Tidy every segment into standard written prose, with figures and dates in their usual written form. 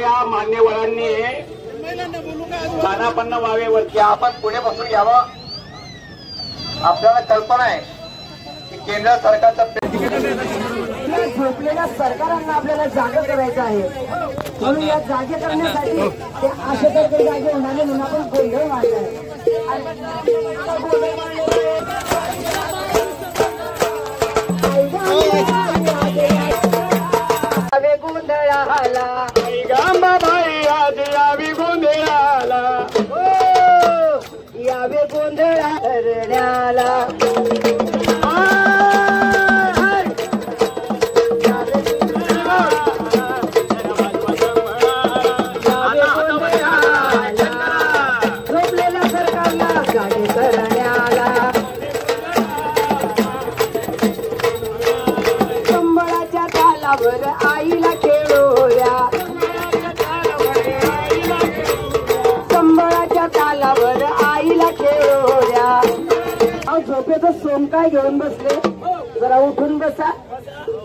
या मान्यवरांनी स्थानापन्न व्हावे वरती आपण पुढे बसून घ्यावं। आपल्याला कल्पना आहे की केंद्र सरकारचं झोपलेल्या सरकारांना आपल्याला जागे करायचं आहे, म्हणून या जागे करण्यासाठी ते आशेतर्फे जागे होणारे म्हणून आपण गोंधळ मांडलाय। यावे गोंधळाला गांबाबाई आज यावी गोंधळाला, यावे गोंधळा करण्याला आईला खेळोऱ्या, संबळाच्या तालावर आईला खेळोऱ्या। अहो झोपेचं सोम काय घेऊन बसले, जरा उठून बसा,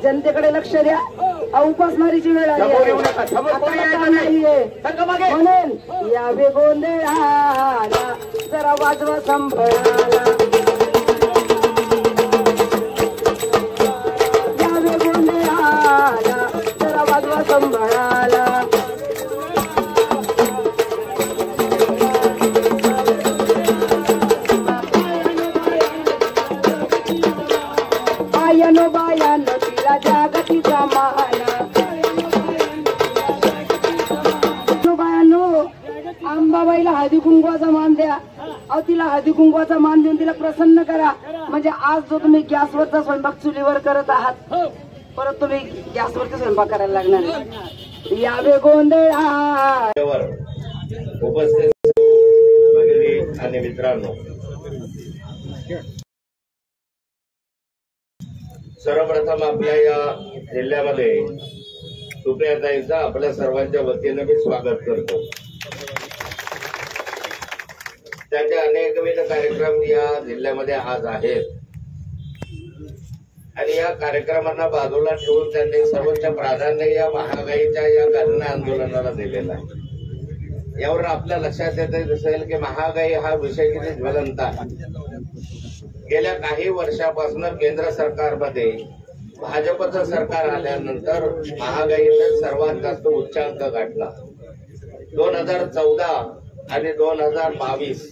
जनतेकडे लक्ष द्या। उपासमारीची वेळ आली म्हणून यावे गोंधळाला जरा वाजवा संबळाला, संभाळाला। बायानो बायानो तिला जागतिका माना, बायानो अंबाबाईला हळदी कुंकवाचा मान द्या। अहो तिला हळदी कुंकवाचा मान देऊन तिला प्रसन्न करा, म्हणजे आज जो तुम्ही गॅसवरचा स्वयंपाक चुलीवर करत आहात परत तुम्ही गॅसवरती स्वयंपाक करायला लागणार। यावे गोंधळा उपस्थित भगिनी आणि मित्रांनो, सर्वप्रथम आपल्या या जिल्ह्यामध्ये सुप्रियाताईंचा आपल्या सर्वांच्या वतीने मी स्वागत करतो। त्यांचे अनेकविध कार्यक्रम या जिल्ह्यामध्ये आज आहेत आणि या कार्यक्रमांना बाजूला ठेवून त्यांनी सर्वोच्च प्राधान्य या महागाईच्या या गहन आंदोलनाला दिलेलं आहे। यावर आपल्या लक्षात येत दिसेल की महागाई हा विषय किती ज्वलंत आहे। गेल्या काही वर्षापासून केंद्र सरकारमध्ये भाजपचं सरकार आल्यानंतर महागाईने सर्वात जास्त उच्चांक गाठला। 2014 आणि 2022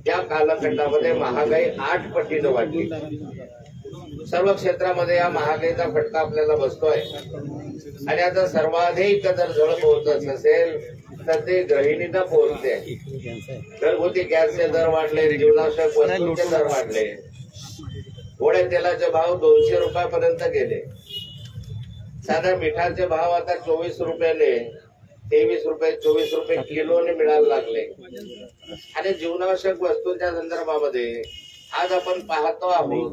या कालखंडामध्ये महागाई 8 पटीने वाढली। सर्व क्षेत्रामध्ये या महागाईचा फटका आपल्याला बसतोय आणि आता सर्वाधिक जर झळ पोहोचत असेल तर ते गृहिणींना पोहोचते। घरगुती गॅसचे दर वाढले, जीवनावश्यक वस्तूंचे दर वाढले, गोड्या तेलाचे भाव 200 रुपयापर्यंत गेले। साधा मिठाचे भाव आता 24 रुपयाने 23 रुपये 24 रुपये किलोने मिळायला लागले आणि जीवनावश्यक वस्तूंच्या संदर्भामध्ये आज आपण पाहतो आहोत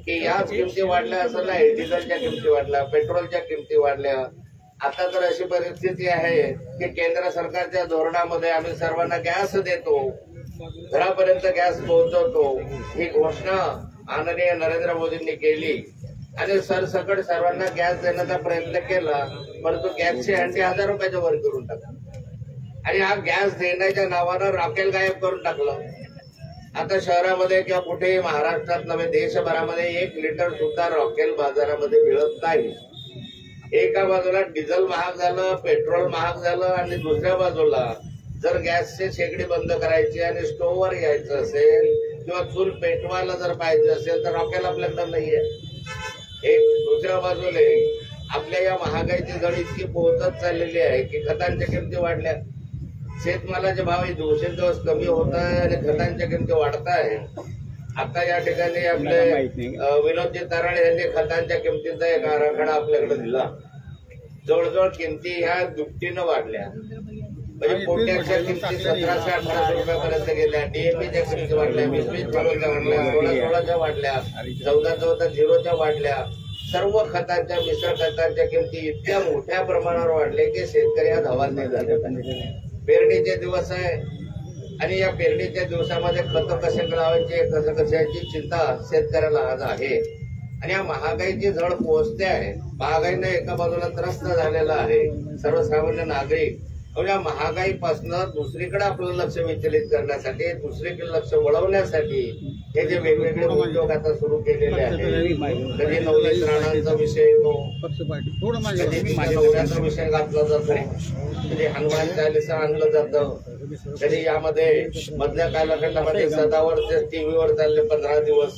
की याच किमती वाढल्या असं नाही, डिझेलच्या किमती वाढल्या, पेट्रोलच्या किमती वाढल्या। आता तर अशी परिस्थिती आहे की केंद्र सरकारच्या धोरणामध्ये आम्ही सर्वांना गॅस देतो, घरापर्यंत गॅस पोहोचवतो ही घोषणा माननीय नरेंद्र मोदींनी केली आणि सरसकट सर्वांना गॅस देण्याचा प्रयत्न केला, परंतु गॅसची हंडी 1000 रुपयाच्या वर करून टाकली आणि हा गॅस देण्याच्या नावानं राखेल गायब करून टाकलं। आता शहरामध्ये किंवा कुठेही महाराष्ट्रात नव्हे देशभरामध्ये 1 लिटर सुद्धा रॉकेल बाजारामध्ये मिळत नाही। एका बाजूला डिझेल महाग झालं, पेट्रोल महाग झालं आणि दुसऱ्या बाजूला जर गॅसची शेगडी बंद करायची आणि स्टोव्हवर यायचं असेल किंवा चूल पेटवायला जर पाहिजे असेल तर रॉकेल आपल्याकडे नाहीये। एक दुसऱ्या बाजूला आपल्या या महागाईची झळ इतकी पोहोचत चाललेली आहे की खतांच्या किमती वाढल्या, शेतमालाचे भाव दिवसेंदिवस कमी होत आहे आणि खतांच्या किमती वाढत आहे। आता या ठिकाणी आपले विनोदजी ताराळे यांनी खतांच्या किमतीचा एक आराखडा आपल्याकडे दिला। जवळजवळ किमती ह्या दुपटीनं वाढल्या, म्हणजे पोट्याच्या किमती 1700-1800 रुपयापर्यंत गेल्या, डीएपीच्या किमती वाढल्या, 20-20 वाढल्या, 16-16च्या वाढल्या, 14-14-0च्या वाढल्या। सर्व खतांच्या मिश्र खतांच्या किमती इतक्या मोठ्या प्रमाणावर वाढले की शेतकरी आज हवालदिल झाले। पेरणीचे दिवस आहे आणि या पेरणीच्या दिवसामध्ये खत कसे मिळवायचे, कसं कशाची चिंता शेतकऱ्याला आज आहे। आणि या महागाईची झळ पोहोचते आहे. महागाईने एका बाजूला त्रस्त झालेला आहे सर्वसामान्य नागरिक. या महागाईपासून दुसरीकडे आपलं लक्ष विचलित करण्यासाठी, दुसरीकडे लक्ष वळवण्यासाठी हे जे वेगवेगळे उद्योग आता सुरू केलेले आहेत. कधी नवनीत राणांचा विषय येतो, कधी नवऱ्याचा विषय घातला जातो, कधी हनुमान चालीसा आणलं जातं, कधी यामध्ये मधल्या कालखंडामध्ये सदावर टीव्हीवर चालले 15 दिवस,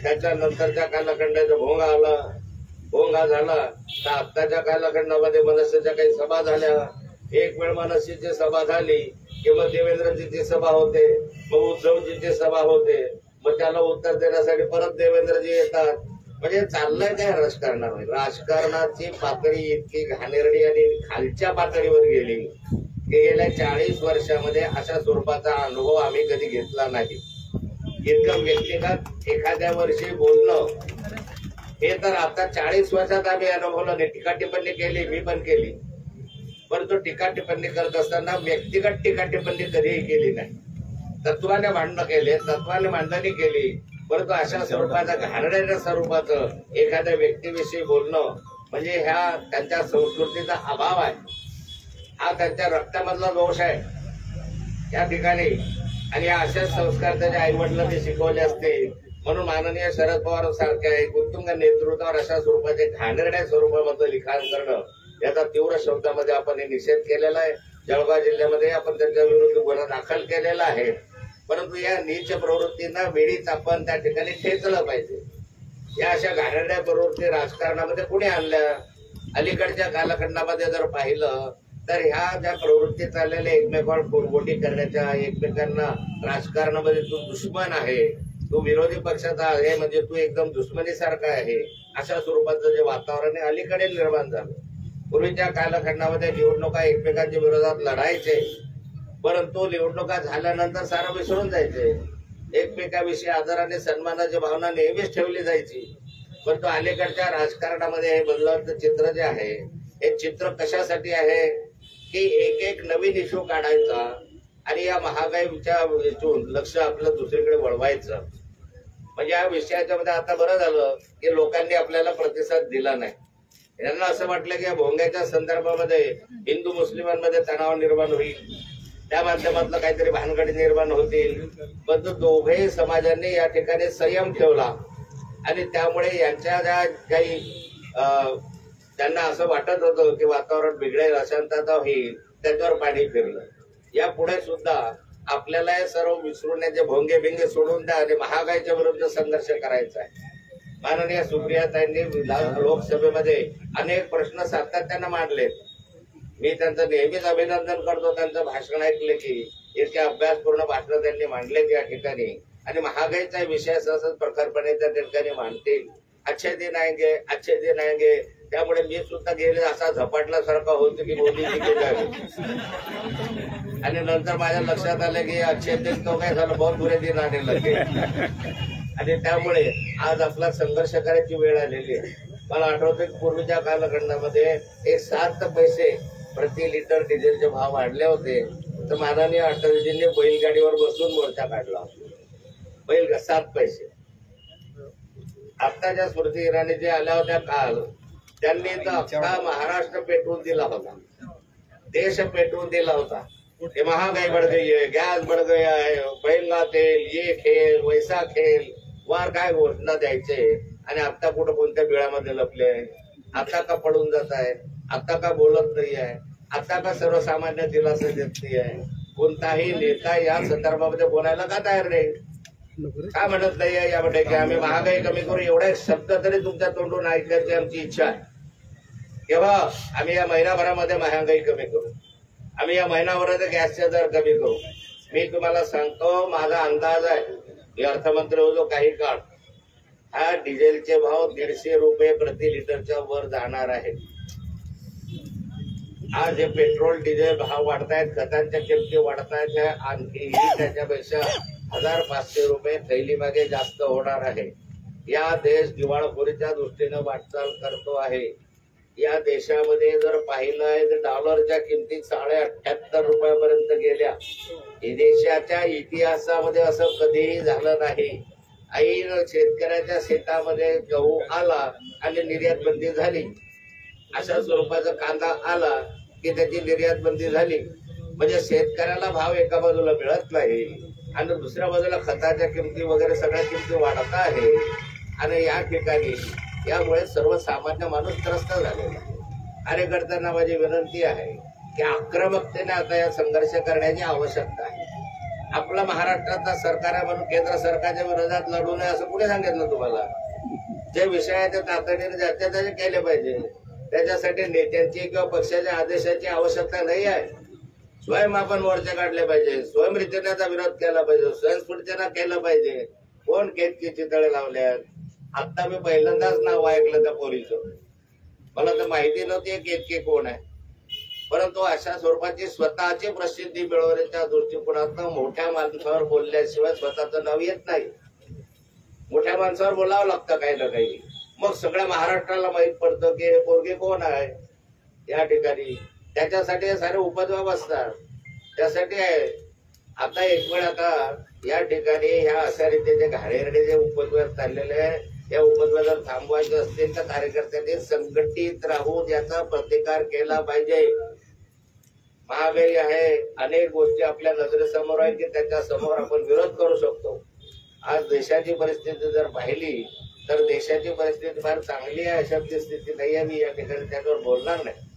त्याच्यानंतरच्या कालखंडाचा भोंगा झाला तर आत्ताच्या कालखंडामध्ये मनसेच्या काही सभा झाल्या. एक वेळ मनसेची सभा झाली की मग देवेंद्रजीची सभा होते, मग उद्धवजीची सभा होते, मग त्याला उत्तर देण्यासाठी परत देवेंद्रजी येतात. म्हणजे चाललंय काय राजकारणामध्ये. राजकारणाची पातळी इतकी घाणेरडी आणि खालच्या पातळीवर गेली की गेल्या 40 वर्षामध्ये अशा स्वरूपाचा अनुभव आम्ही कधी घेतला नाही. इतकं व्यक्तिगत एखाद्या वर्षी बोलणं हे तर आता 40 वर्षात आम्ही अनुभवलं नाही. टीका टिप्पणी केली, मी पण केली, परंतु टीका टिप्पणी करत असताना व्यक्तिगत टीका टिप्पणी कधीही केली नाही. तत्वाने भांडणं केले, तत्वाने मांडणी केली, परंतु अशा स्वरूपाचं घाणेरड्या स्वरूपाचं एखाद्या व्यक्तीविषयी बोलणं म्हणजे ह्या त्यांच्या संस्कृतीचा अभाव आहे. हा त्यांच्या रक्तामधला दोष आहे या ठिकाणी. आणि अशाच संस्कार त्याच्या आईवडिलांनी शिकवले असते. म्हणून माननीय शरद पवार सारख्या एक उत्तुंग नेतृत्वावर अशा स्वरूपाचे घाणेरड्या स्वरूपामध्ये लिखाण करणं याचा तीव्र शब्दामध्ये आपण निषेध केलेला आहे. जळगाव जिल्ह्यामध्ये आपण त्यांच्या विरुद्ध गुन्हा दाखल केलेला आहे. परंतु या नीच प्रवृत्तींना वेळीच आपण त्या ठिकाणी ठेचलं पाहिजे. या अशा घाणेरड्या प्रवृत्ती राजकारणामध्ये कुणी आणल्या? अलीकडच्या कालखंडामध्ये जर पाहिलं तर ह्या ज्या प्रवृत्ती चाललेल्या एकमेकांवर पोटपोटी करण्याच्या, एकमेकांना राजकारणामध्ये तू दुश्मन आहे, तू विरोधी पक्षाचा आहे, म्हणजे तू एकदम दुश्मनीसारखा आहे, अशा स्वरूपाचं जे वातावरण आहे अलीकडे निर्माण झालं. पूर्वीच्या कालखंडामध्ये निवडणुका एकमेकांच्या विरोधात लढायचे, परंतु निवडणुका झाल्यानंतर सारं विसरून जायचे. एकमेकाविषयी आदराने सन्मानाची भावना नेहमीच ठेवली जायची. परंतु अलीकडच्या राजकारणामध्ये हे बदलावचं चित्र जे आहे, हे चित्र कशासाठी आहे की एक नवीन इश्यू काढायचा आणि या महागाईच्या इथून लक्ष आपलं दुसरीकडे वळवायचं. म्हणजे या विषयाच्या मध्ये आता बरं झालं की लोकांनी आपल्याला प्रतिसाद दिला नाही. यांना असं वाटलं की या भोंग्याच्या संदर्भामध्ये हिंदू मुस्लिमांमध्ये तणाव निर्माण होईल, त्या माध्यमातलं काहीतरी भानगडी निर्माण होतील. पण दोघेही समाजांनी या ठिकाणी संयम ठेवला आणि त्यामुळे यांच्या ज्या काही त्यांना असं वाटत होतं की वातावरण बिघडेल, अशांतता होईल, त्याच्यावर पाणी फिरलं. यापुढे सुद्धा आपल्याला हे सर्व विसरण्याचे भोंगे बिंगे सोडून द्या आणि महागाईच्या विरुद्ध संघर्ष करायचा आहे. माननीय सुप्रियाताईंनी लोकसभेमध्ये अनेक प्रश्न सातत्यानं मांडले. मी त्यांचं नेहमीच अभिनंदन करतो. त्यांचं भाषण ऐकले की इतके अभ्यासपूर्ण भाषण त्यांनी मांडले त्या ठिकाणी आणि महागाईचा विषय असं प्रखरपणे त्या ठिकाणी मांडतील. अच्छे दिन आएंगे, अच्छे दिन आएंगे. त्यामुळे मी सुद्धा गेले असा झपाटल्यासारखा होतो की मोदीजी गेले आणि नंतर माझ्या लक्षात आलं की अच्छे दिन तो काय झालं, बहुत बुरे दिन आने लगे. आणि त्यामुळे आज आपला संघर्ष करायची वेळ आलेली आहे. मला आठवतं की पूर्वीच्या कालखंडामध्ये 7 पैसे प्रति लिटर डिझेलचे भाव वाढले होते, तर माननीय अटलजींनी बैलगाडीवर बसून मोर्चा काढला. 7 पैसे. आत्ताच्या स्मृती इराणी जे आल्या होत्या काल, त्यांनी तर अख्खा महाराष्ट्र पेटवून दिला होता, देश पेटवून दिला होता. ये महंगाई बढ़ गई है, गैस बढ़ गया है, महंगा तेल, ये खेल वैसा खेल, वार काय घोषणा द्यायचे आणि आता कुठं कोणत्या बिळामध्ये लपले आहे, आता का पडून जात आहे, आता का बोलत नाही आहे, आता का सर्वसामान्य दिलासा देत नाही आहे. कोणताही नेता या संदर्भामध्ये बोलायला का तयार नाही, का म्हणत नाहीये यामध्ये की आम्ही महागाई कमी करू. एवढे शब्द तरी तुमच्या तोंडून ऐकायची आमची इच्छा आहे. तेव्हा आम्ही या महिनाभरामध्ये महागाई कमी करू, आम्ही या महिनाभराचे गॅसचे दर कमी करू. मी तुम्हाला सांगतो, माझा अंदाज आहे, मी अर्थमंत्री होतो काही काळ, हा डिझेलचे भाव 150 रुपये प्रति लिटरच्या वर जाणार आहेत. आज जे पेट्रोल डिझेल भाव वाढतायत, खतांच्या किमती वाढतायत, आणखीही त्याच्यापेक्षा 1500 रुपये थैली मागे जास्त होणार आहे. या देश दिवाळखोरीच्या दृष्टीने वाटचाल करतो आहे. या देशामध्ये जर पाहिलं आहे तर डॉलरच्या किमती 78 रुपयापर्यंत गेल्या. देशाच्या इतिहासामध्ये असं कधीही झालं नाही. ऐन शेतकऱ्याच्या शेतामध्ये गहू आला आणि निर्यात बंदी झाली, अशा स्वरूपाचा कांदा आला की त्याची निर्यात बंदी झाली. म्हणजे शेतकऱ्याला भाव एका बाजूला मिळत नाही आणि दुसऱ्या बाजूला खताच्या किमती वगैरे सगळ्या किमती वाढत आहे. आणि या ठिकाणी यामुळे सर्वसामान्य माणूस त्रस्त झालेला आहे. कार्यकर्त्यांना माझी विनंती आहे की आक्रमकतेने आता या संघर्ष करण्याची आवश्यकता आहे. आपलं महाराष्ट्रातलं सरकार आहे म्हणून केंद्र सरकारच्या विरोधात लढू नये असं कुणी सांगितलं तुम्हाला? जे विषय आहे ते तातडीने ज्याच्या त्याचे केले पाहिजे. त्याच्यासाठी नेत्यांची किंवा पक्षाच्या आदेशाची आवश्यकता नाही आहे. स्वयं आपण मोर्चे काढले पाहिजे, स्वयंरीतीने त्याचा विरोध केला पाहिजे, स्वयंस्फूर्तीने केलं पाहिजे. कोण केतकी चितळे लावल्यात? आता मी पहिल्यांदाच नाव ऐकलं त्या पोरीचं. मला तर माहिती नव्हती केतकी कोण आहे. परंतु अशा स्वरूपाची स्वतःची प्रसिद्धी मिळवण्याच्या दृष्टिकोनातून मोठ्या माणसावर बोलल्याशिवाय स्वतःचं नाव येत नाही. मोठ्या माणसावर बोलावं लागतं काही ना काही. मग सगळ्या महाराष्ट्राला माहित पडतं की हे पोरगे कोण आहे या ठिकाणी. त्याच्यासाठी हे सारे उपद्व्याप असतात. त्यासाठी आहे आता एक वेळ आता या ठिकाणी ह्या अशा रीतीचे घाणेरडे जे उपद्व्याप चाललेले आहे, या उपद्व्याप जर थांबवायचे असतील तर कार्यकर्त्यांनी संघटित राहून याचा प्रतिकार केला पाहिजे. महागाई आहे, अनेक गोष्टी आपल्या नजरेसमोर आहेत की त्याच्या समोर आपण विरोध करू शकतो. आज देशाची परिस्थिती जर पाहिली तर देशाची परिस्थिती फार चांगली आहे, अशा स्थिती नाही आहे. मी या ठिकाणी त्याच्यावर बोलणार नाही.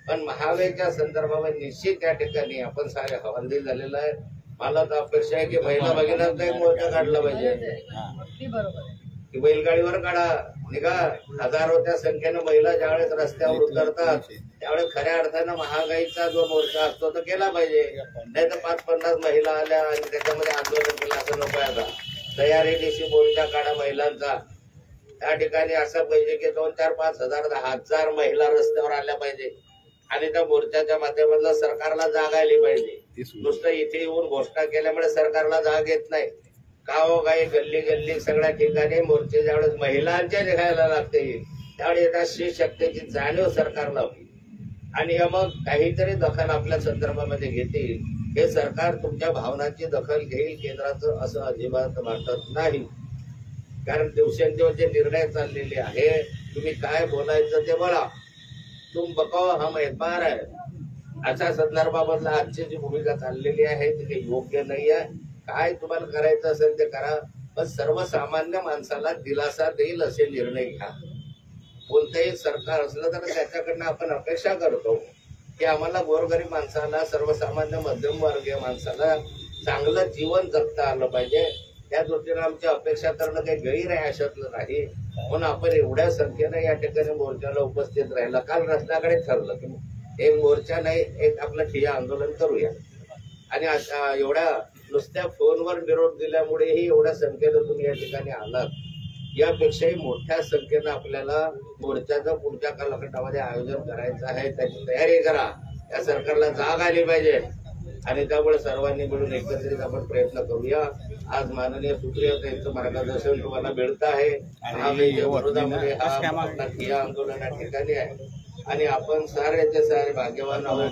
पण महागाईच्या संदर्भामध्ये निश्चित या ठिकाणी आपण सारे हवालदिल झालेलं आहे. मला तर अपेक्षा आहे की महिला भगिनींचा एक मोर्चा काढला पाहिजे की बैलगाडीवर काढा, निघा. हजारोच्या संख्येनं महिला ज्यावेळेस रस्त्यावर उतरतात त्यावेळेस खऱ्या अर्थानं महागाईचा जो मोर्चा असतो तो केला पाहिजे. नाही तर 5-50 महिला आल्या आणि त्याच्यामध्ये आंदोलन केलं असं नको. आता तयारीनिशी मोर्चा काढा महिलांचा. त्या ठिकाणी असं पाहिजे की 2-4-5 हजार 10,000 महिला रस्त्यावर आल्या पाहिजे आणि त्या मोर्चाच्या माध्यमातून सरकारला जाग आली पाहिजे. नुसतं इथे येऊन घोषणा केल्यामुळे सरकारला जाग येत नाही. गावोगावी गल्ली गल्ली सगळ्या ठिकाणी मोर्चे ज्यावेळेस महिलांच्या निघायला लागते त्यावेळेस एका स्त्री शक्तीची जाणीव सरकारला होईल आणि मग काहीतरी दखल आपल्या संदर्भामध्ये घेतील. हे सरकार तुमच्या भावनांची दखल घेईल केंद्राचं असं अजिबात वाटत नाही. कारण दिवसेंदिवस जे निर्णय चाललेले आहे, तुम्ही काय बोलायचं ते बोला. तुम बकाव हम एतबार आहे अशा संदर्भामधला आजची जी भूमिका चाललेली आहे ती काही योग्य नाही आहे. काय तुम्हाला करायचं असेल ते करा, पण सर्वसामान्य माणसाला दिलासा देईल असे निर्णय घ्या. कोणतंही सरकार असलं तर त्याच्याकडनं आपण अपेक्षा करतो की आम्हाला गोरगरीब माणसाला, सर्वसामान्य मध्यमवर्गीय माणसाला चांगलं जीवन जगता आलं पाहिजे. त्या दृष्टीने आमची अपेक्षा करणं काही गैर आहे अशातलं नाही. म्हणून आपण एवढ्या संख्येने या ठिकाणी मोर्चाला उपस्थित राहिला. काल रस्त्याकडे ठरलं की एक मोर्चा नाही, एक आपलं ठिय्या आंदोलन करूया. आणि एवढ्या नुसत्या फोनवर निरोप दिल्यामुळेही एवढ्या संख्येनं तुम्ही या ठिकाणी आलात. यापेक्षाही मोठ्या संख्येनं आपल्याला मोर्चाचं पुढच्या कालखंडामध्ये आयोजन करायचं आहे. त्याची तयारी करा. या सरकारला जाग आली पाहिजे आणि त्यामुळे सर्वांनी मिळून एकत्रित आपण प्रयत्न करूया. आज माननीय सुप्रियाताईंचं मार्गदर्शन तुम्हाला मिळतं आहे. महागाईच्या विरोधामध्ये हा आपला ठिय्या आंदोलन या ठिकाणी आहे आणि आपण सारेचे सारे भाग्यवान आहोत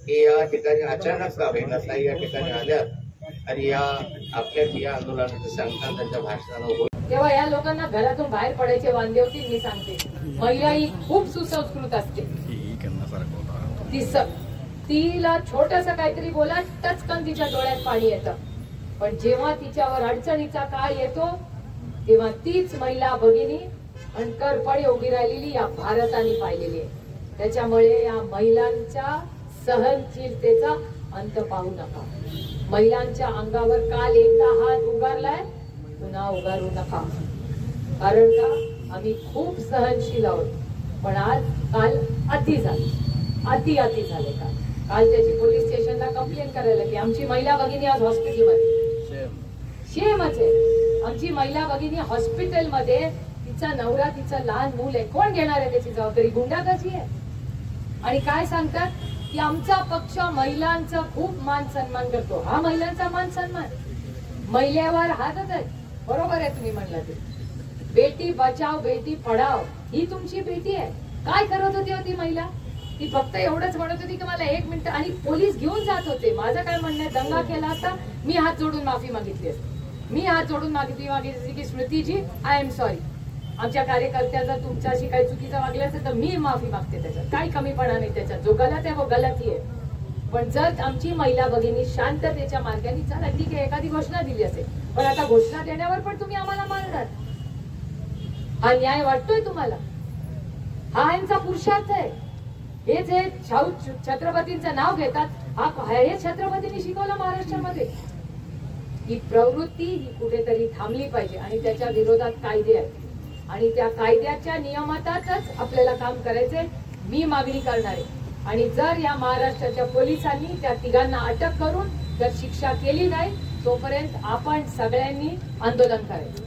की या ठिकाणी अचानक का ताई या ठिकाणी आल्यात आणि या आपल्या ठिय्या आंदोलनाचं सांगतात त्यांच्या भाषणाला. तेव्हा या लोकांना घरातून बाहेर पडायचे वांदे होतील. मी सांगते, महिला ही खूप सुसंस्कृत असते. तिला छोटस काहीतरी बोला टचकन तिच्या डोळ्यात पाणी येतं. पण जेव्हा तिच्यावर अडचणीचा काळ येतो तेव्हा तीच महिला भगिनी अणकरपणे उभी राहिलेली या भारताने पाहिलेली आहे. त्याच्यामुळे या महिलांच्या सहनशीलतेचा अंत पाहू नका. महिलांच्या अंगावर काल एकदा हात उगारलाय, पुन्हा उगारू नका. कारण का आम्ही खूप सहनशील आहोत. पण आज काल अति झाले, अति झाले. काल त्याची पोलीस स्टेशनला कंप्लेंट करायला की आमची महिला भगिनी आज हॉस्पिटलमध्ये. शेमच आहे. आमची महिला भगिनी हॉस्पिटलमध्ये, तिचा नवरा, तिचं लहान मूल आहे. कोण घेणार आहे त्याची जबाबदारी? गुंडागर्दी आहे. आणि काय सांगतात की आमचा पक्ष महिलांचा खूप मान सन्मान करतो. हा महिलांचा मान सन्मान महिलेवर हातच आहे. बरोबर आहे तुम्ही म्हणलं ते. बेटी बचाव बेटी पढाव ही तुमची बेटी आहे. काय करत होती ती महिला? ती फक्त एवढंच म्हणत होती की मला 1 मिनिट, आणि पोलीस घेऊन जात होते. माझं काय म्हणणं आहे, दंगा केला असता मी हात जोडून माफी मागितली असते. मी हात जोडून मागितली की स्मृतीजी आय एम सॉरी, आमच्या कार्यकर्त्याचा तुमच्याशी काही चुकीचं वागलं असेल तर मी माफी मागते, त्याच्यात काही कमीपणा नाही, त्याच्यात जो गलत आहे वो गलत ही आहे. पण जर आमची महिला भगिनी शांततेच्या मार्गाने, चला ठीक आहे एखादी घोषणा दिली असेल, पण आता घोषणा देण्यावर पण तुम्ही आम्हाला मारणार, हा न्याय वाटतोय तुम्हाला? हा यांचा पुरुषार्थ आहे. हे जे शाहू छत्रपतींचं नाव घेतात, हे छत्रपतींनी शिकवलं महाराष्ट्रामध्ये. ही प्रवृत्ती ही कुठेतरी थांबली पाहिजे आणि त्याच्या विरोधात कायदे आहेत आणि त्या कायद्याच्या नियमातच आपल्याला काम करायचंय. मी मागणी करणार आहे आणि जर या महाराष्ट्राच्या पोलिसांनी त्या तिघांना अटक करून जर शिक्षा केली नाही तोपर्यंत आपण सगळ्यांनी आंदोलन करायचं.